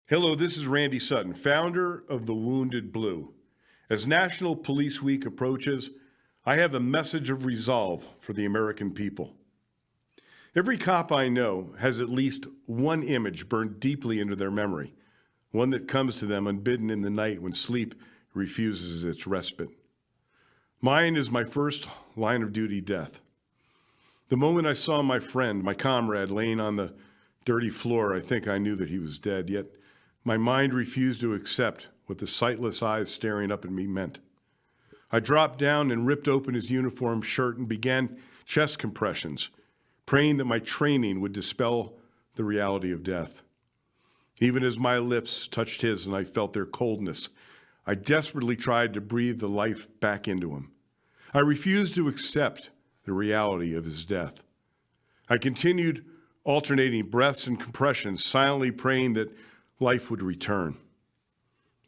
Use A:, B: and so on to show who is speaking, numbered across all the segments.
A: Hello, this is Randy Sutton, founder of the Wounded Blue. As National Police Week approaches, I have a message of resolve for the American people. Every cop I know has at least one image burned deeply into their memory, one that comes to them unbidden in the night when sleep refuses its respite. Mine is my first line of duty death. The moment I saw my friend, my comrade, laying on the dirty floor, I think I knew that he was dead, yet my mind refused to accept what the sightless eyes staring up at me meant. I dropped down and ripped open his uniform shirt and began chest compressions, praying that my training would dispel the reality of death. Even as my lips touched his and I felt their coldness, I desperately tried to breathe the life back into him. I refused to accept the reality of his death. I continued alternating breaths and compressions, silently praying that life would return.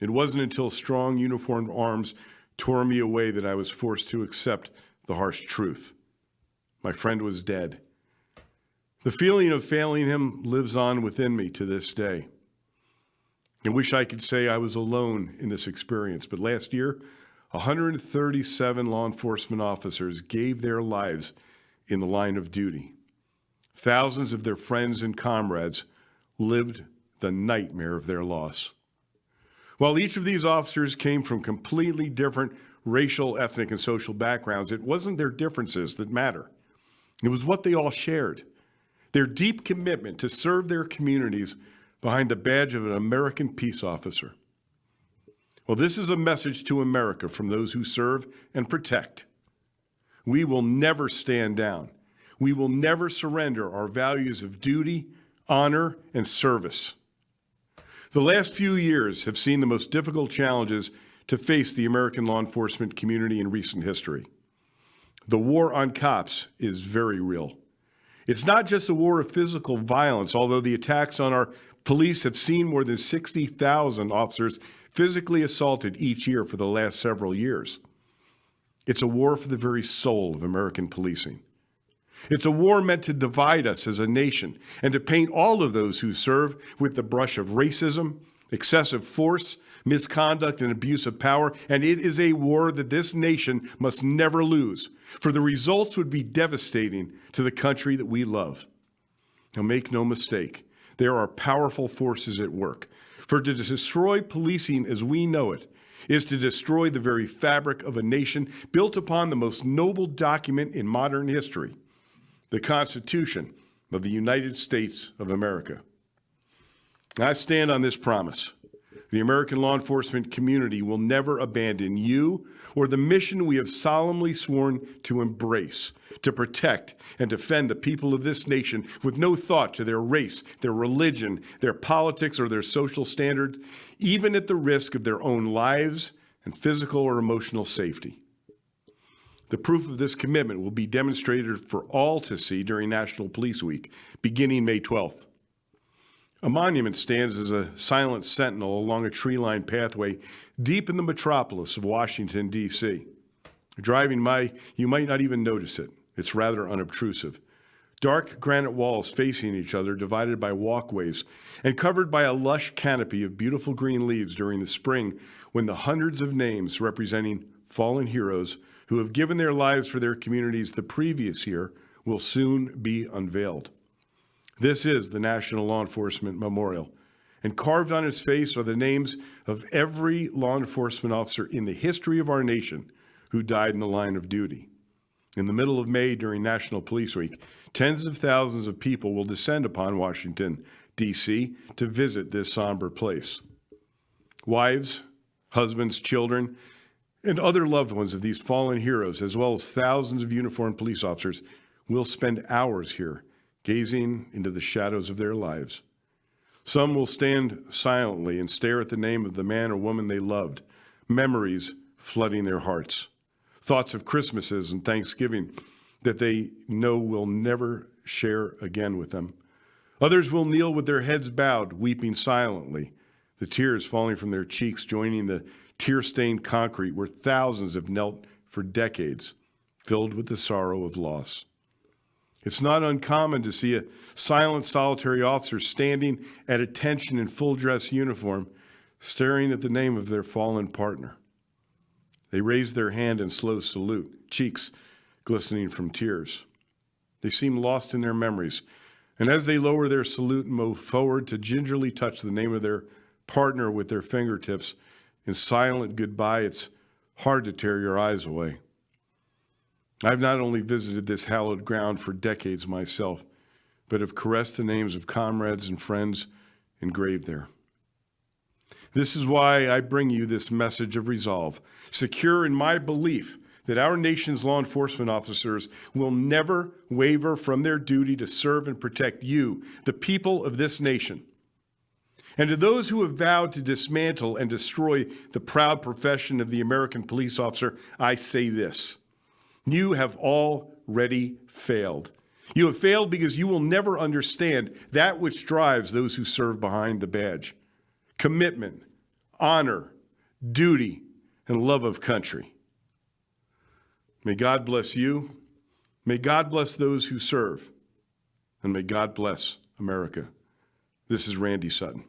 A: It wasn't until strong uniformed arms tore me away that I was forced to accept the harsh truth. My friend was dead. The feeling of failing him lives on within me to this day. I wish I could say I was alone in this experience, but last year, 137 law enforcement officers gave their lives in the line of duty. Thousands of their friends and comrades lived the nightmare of their loss. While each of these officers came from completely different racial, ethnic, and social backgrounds, it wasn't their differences that matter. It was what they all shared. Their deep commitment to serve their communities behind the badge of an American peace officer. Well, this is a message to America from those who serve and protect. We will never stand down. We will never surrender our values of duty, honor, and service. The last few years have seen the most difficult challenges to face the American law enforcement community in recent history. The war on cops is very real. It's not just a war of physical violence, although the attacks on our police have seen more than 60,000 officers physically assaulted each year for the last several years. It's a war for the very soul of American policing. It's a war meant to divide us as a nation and to paint all of those who serve with the brush of racism, excessive force, misconduct, and abuse of power. And it is a war that this nation must never lose, for the results would be devastating to the country that we love. Now, make no mistake, there are powerful forces at work. For to destroy policing as we know it is to destroy the very fabric of a nation built upon the most noble document in modern history, the Constitution of the United States of America. I stand on this promise. The American law enforcement community will never abandon you or the mission we have solemnly sworn to embrace, to protect and defend the people of this nation with no thought to their race, their religion, their politics, or their social standards, even at the risk of their own lives and physical or emotional safety. The proof of this commitment will be demonstrated for all to see during National Police Week, beginning May 12th. A monument stands as a silent sentinel along a tree-lined pathway deep in the metropolis of Washington, D.C. Driving by, you might not even notice it. It's rather unobtrusive. Dark granite walls facing each other, divided by walkways, and covered by a lush canopy of beautiful green leaves during the spring, when the hundreds of names representing fallen heroes who have given their lives for their communities the previous year will soon be unveiled. This is the National Law Enforcement Memorial, and carved on its face are the names of every law enforcement officer in the history of our nation who died in the line of duty. In the middle of May during National Police Week, tens of thousands of people will descend upon Washington, D.C. to visit this somber place. Wives, husbands, children, and other loved ones of these fallen heroes, as well as thousands of uniformed police officers, will spend hours here, gazing into the shadows of their lives. Some will stand silently and stare at the name of the man or woman they loved, memories flooding their hearts, thoughts of Christmases and Thanksgiving that they know will never share again with them. Others will kneel with their heads bowed, weeping silently, the tears falling from their cheeks, joining the tear-stained concrete where thousands have knelt for decades, filled with the sorrow of loss. It's not uncommon to see a silent, solitary officer standing at attention in full dress uniform, staring at the name of their fallen partner. They raise their hand in slow salute, cheeks glistening from tears. They seem lost in their memories, and as they lower their salute and move forward to gingerly touch the name of their partner with their fingertips in silent goodbye, it's hard to tear your eyes away. I've not only visited this hallowed ground for decades myself, but have caressed the names of comrades and friends engraved there. This is why I bring you this message of resolve, secure in my belief that our nation's law enforcement officers will never waver from their duty to serve and protect you, the people of this nation. And to those who have vowed to dismantle and destroy the proud profession of the American police officer, I say this: you have already failed. You have failed because you will never understand that which drives those who serve behind the badge: commitment, honor, duty, and love of country. May God bless you. May God bless those who serve. And may God bless America. This is Randy Sutton.